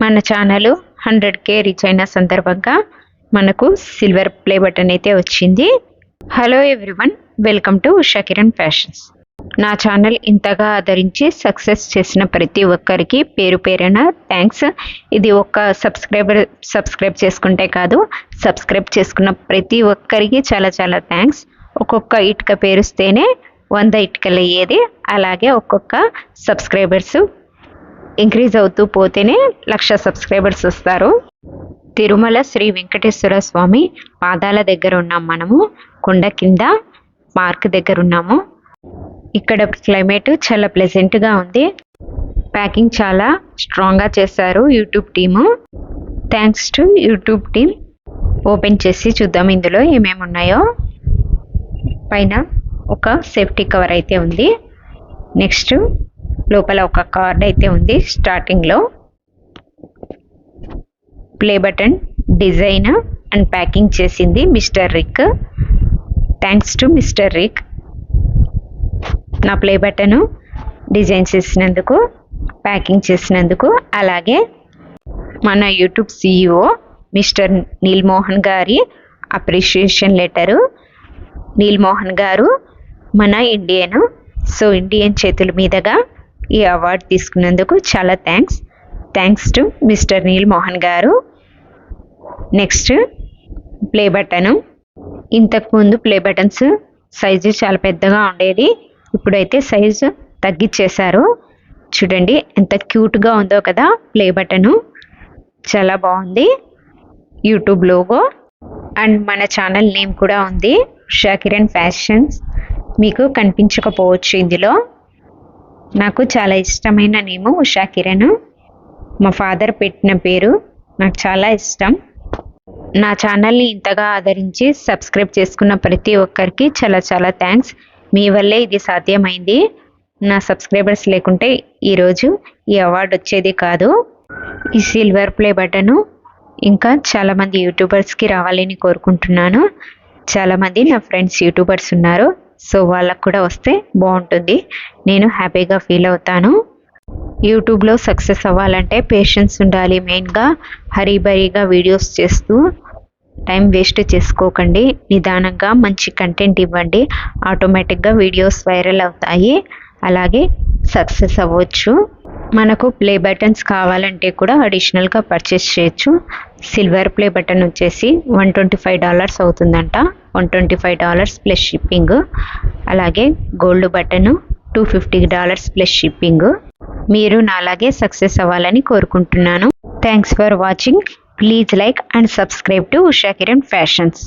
మన channel 100K reach అయిన సందర్భంగా మనకు సిల్వర్ ప్లే బటన్ అయితే వచ్చింది. Hello everyone, welcome to Usha Kiran fashions. నా ఛానల్ ఇంతగా ఆదరించి సక్సెస్ చేసిన ప్రతి ఒక్కరికి పేరు పేరున థ్యాంక్స్. ఇది ఒక్క సబ్స్క్రైబ్ చేసుకుంటే కాదు, సబ్స్క్రైబ్ చేసుకున్న ప్రతి ఒక్కరికి చాలా చాలా థ్యాంక్స్. ఒక్కొక్క ఇటుక పేరుస్తేనే 100 ఇటుకలు అయ్యేది. అలాగే ఒక్కొక్క సబ్స్క్రైబర్స్ ఇంక్రీజ్ అవుతూ పోతేనే 1,00,000 సబ్స్క్రైబర్స్ వస్తారు. తిరుమల శ్రీ వెంకటేశ్వర స్వామి పాదాల దగ్గర ఉన్నాం. మనము కొండ కింద పార్క్ దగ్గర ఉన్నాము. ఇక్కడ క్లైమేట్ చాలా ప్లెజెంట్గా ఉంది. ప్యాకింగ్ చాలా స్ట్రాంగ్గా చేశారు YouTube team. Thanks to YouTube team. Open చేసి చూద్దాం ఇందులో ఏమేమి ఉన్నాయో. పైన ఒక సేఫ్టీ కవర్ అయితే ఉంది. నెక్స్ట్ లోపల ఒక కార్డ్ అయితే ఉంది. స్టార్టింగ్లో play button design and packing చేసింది mister Rick. Thanks to mister Rick నా ప్లే బటన్ డిజైన్ చేసినందుకు, ప్యాకింగ్ చేసినందుకు. అలాగే మన YouTube CEO mister Neel Mohan గారి అప్రిషియేషన్ లెటరు. నీల్ మోహన్ గారు మన ఇండియన్ చేతుల మీదుగా ఈ అవార్డు తీసుకున్నందుకు చాలా thanks to mister Neel Mohan గారు. Next play button. ఇంతకుముందు ప్లే బటన్స్ సైజు చాలా పెద్దగా ఉండేది. ఇప్పుడైతే సైజు తగ్గించేశారు. చూడండి ఎంత క్యూట్గా ఉందో కదా ప్లే బటను. చాలా బాగుంది. యూట్యూబ్ లోగో అండ్ మన ఛానల్ నేమ్ కూడా ఉంది, ఉషా కిరణ్ ఫ్యాషన్స్. మీకు కనిపించకపోవచ్చు ఇందులో. నాకు చాలా ఇష్టమైన నేము ఉషా కిరణ్. మా ఫాదర్ పెట్టిన పేరు, నాకు చాలా ఇష్టం. నా ఛానల్ని ఇంతగా ఆదరించి సబ్స్క్రైబ్ చేసుకున్న ప్రతి ఒక్కరికి చాలా చాలా థ్యాంక్స్. మీ వల్లే ఇది సాధ్యమైంది. నా సబ్స్క్రైబర్స్ లేకుంటే ఈరోజు ఈ అవార్డు వచ్చేది కాదు. ఈ సిల్వర్ ప్లే బటను ఇంకా చాలామంది యూట్యూబర్స్కి రావాలని కోరుకుంటున్నాను. చాలామంది నా ఫ్రెండ్స్ యూట్యూబర్స్ ఉన్నారు. సో వాళ్ళకు కూడా వస్తే బాగుంటుంది, నేను హ్యాపీగా ఫీల్ అవుతాను. యూట్యూబ్లో సక్సెస్ అవ్వాలంటే పేషెన్స్ ఉండాలి. మెయిన్గా హరీబరీగా వీడియోస్ చేస్తూ టైం వేస్ట్ చేసుకోకండి. నిదానంగా మంచి కంటెంట్ ఇవ్వండి. ఆటోమేటిక్గా వీడియోస్ వైరల్ అవుతాయి. అలాగే సక్సెస్ అవ్వచ్చు. మనకు ప్లే బటన్స్ కావాలంటే కూడా అడిషనల్గా పర్చేస్ చేయొచ్చు. సిల్వర్ ప్లే బటన్ వచ్చేసి $125 అవుతుందంట. $125 ప్లస్ షిప్పింగ్. అలాగే గోల్డ్ బటన్ $250 ప్లస్ షిప్పింగ్. మీరు నాలాగే సక్సెస్ అవ్వాలని కోరుకుంటున్నాను. Thanks for watching. Please like and subscribe to Usha Kiran fashions.